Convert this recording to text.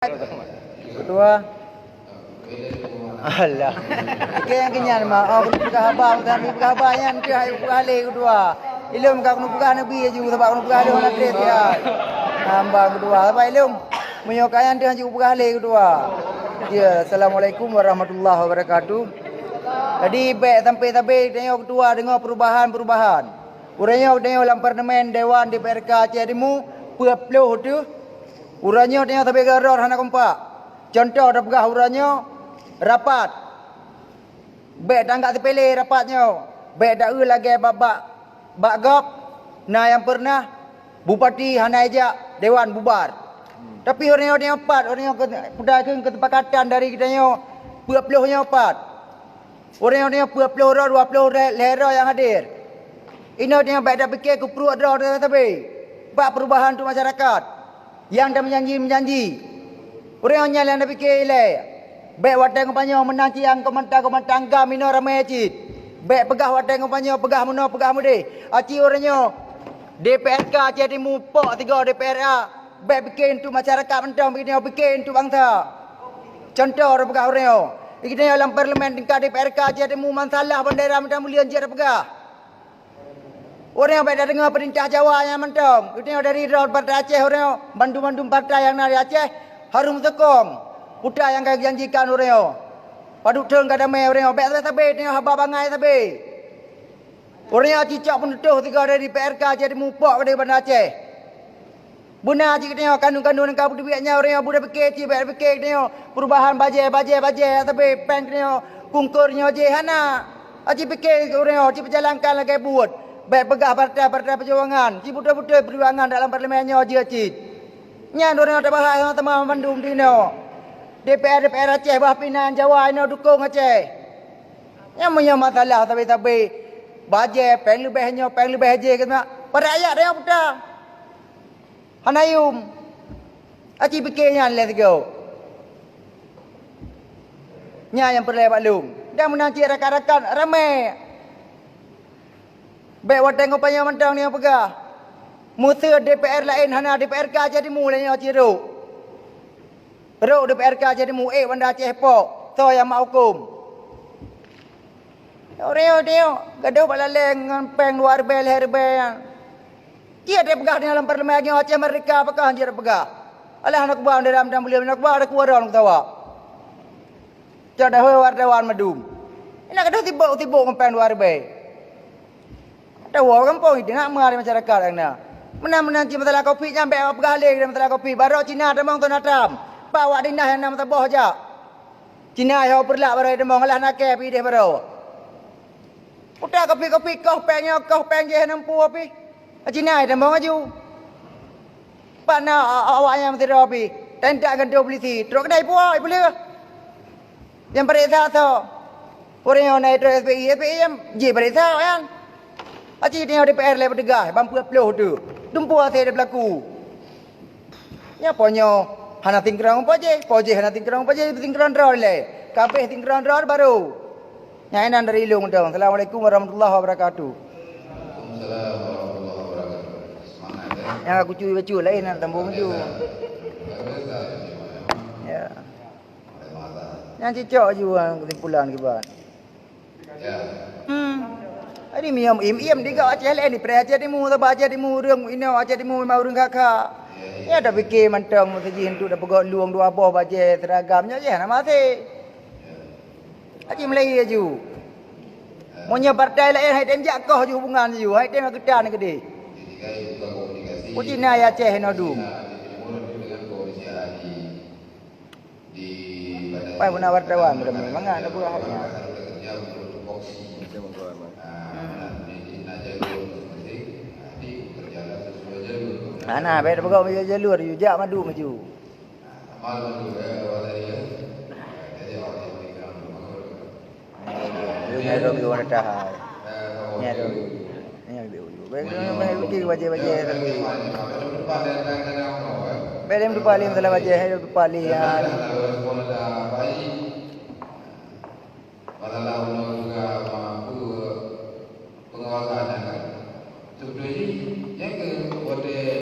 Ketua. Alah. Okey yang kenyan mah. Oh, kena pegang abang kami pegang abang yang ke ahli kedua. Ilum kau kena pegang nabi ju sebab kena pegang dia nak trade dia. Hamba kedua. Apa ilum? Menyokayan dia ju pegang ahli kedua. Ya, Assalamualaikum warahmatullahi wabarakatuh. Jadi baik sampai tengok kedua dengar perubahan-perubahan. Uranya tengok dalam parlimen Dewan DPRK Aceh Timur perpuluh tu. Uranya tengok sampai geror hana kompak. Contoh dah pegah uranya rapat. Baik tanggak sepele rapatnya. Baik dak lagi bak gop. Nah yang pernah bupati hana ajak dewan bubar. Tapi orang yang empat, orang yang pedaging ketepakatan dari kita nyo 20-nya empat. Orang yang 20 orang 20 lera yang hadir. Ini dia baik dak fikir ku perlu ada tapi bak perubahan untuk masyarakat. Yang dah menjanji. Orang yang dah fikir ile. Baik wadah ngomanya menanti yang komentar gam ino ramai cit. Baik pegah wadah ngomanya pegah meno pegah mude. Aci orangnya DPRK Aceh Timur pok 3 DPRA. Baik bikin untuk masyarakat mentang bikin untuk bangsa. Contoh orang pegah orangnya. Kita dalam parlimen tingkat DPRK Aceh Timur masalah bendera mentang mulia je pegah. Orang yang baik dah dengar perintah Jawa yang mentang. Kita dari Partai Aceh orang bantu-bantu partai yang dari Aceh harum tekong. Putra yang kau janjikan orang. Paduk teng kada mai orang baik sabe tengok haba bangai sabe. Orang yang cicak pun tuh 3 dari DPRK Aceh Timur pok dari Bandar Aceh. Benar jika tengok kandung-kandung yang kau duitnya orang yang budak fikir ci baik fikir tengok perubahan bajet tapi pen tengok kungkurnya je hana. Aci fikir orang ci berjalankan lagi buat. Baik pegah partai perjuangan. Ci budak-budak perjuangan dalam parlimennya je ci. Nya orang tak bahas sama teman Bandung dino. DPR Aceh bah pinan Jawa ino dukung Aceh. Nya punya masalah tapi bajet pen lebih je kena. Rakyat dia putar. Hanayum. Aci fikirnya le tiga. Nya yang perlu maklum. Dan menanti rakan-rakan ramai. Baik wadah ngopanya mentang ni yang pegah. Musuh DPR lain hana DPRK Aceh Timur lain yang ciruk. Ruk DPRK Aceh Timur Bandar Aceh pok. So yang mak hukum. Orang dia gaduh balaleng dengan peng luar bel herbel. Dia ada pegah di dalam parlimen yang Aceh Merdeka apakah dia ada pegah. Alah nak buang dalam beliau nak buang ada kuaran nak tawa. Jadi wartawan madum. Ini gaduh tibuk dengan luar bel. Tawa kampung itu nak mari masyarakat angna. Menanti masalah kopi nyampe pegah leh masalah kopi. Baru Cina demong tu natam. Bawa dinah yang nama taboh aja. Cina yang perlak baru demong alah nak ke pi dia baru. Udah kopi kau peng je nampu api. Cina dah mau maju. Pana awaknya mesti rapi. Tendak gandu polisi. Teruk kedai puak boleh. Yang periksa tu. Orang yang naik terus SPI yang je periksa kan. Aci tengok DPR le berdegah bampu peluh tu. Dumpu asal dia berlaku. Ya ponyo hana tingkrang apa je hana tingkrang apa je tingkrang draw le. Kabeh tingkrang draw baru. Nyainan dari ilung dong. Assalamualaikum warahmatullahi wabarakatuh. Yang aku cuci lain nak tambung maju. Ya. Yang cicak juga kesimpulan kiban. Ya. Ini miam im diga Aceh lain ni pre Aceh Timur ta Aceh Timur reung ino Aceh Timur memang reung kakak. Ya dah fikir mantang mesti hentu dah pegak luang dua abah baje seragamnya je nama mati. Aceh Melayu aju. Monya partai lain hai tenjak kau ju hubungan ju hai tem gedan gede. Cina ya Aceh nodum. Pai pun wartawan bermain mangga nak buat haknya. Ana baik pegau jalur jak madu maju. Ini ada di warna tahai. Ini ada. Ini ada. Baik fikir wajah-wajah tadi. Belum dupali dalam wajah hai dupali ya. Masalah juga mampu pengawasan. Sebetulnya yang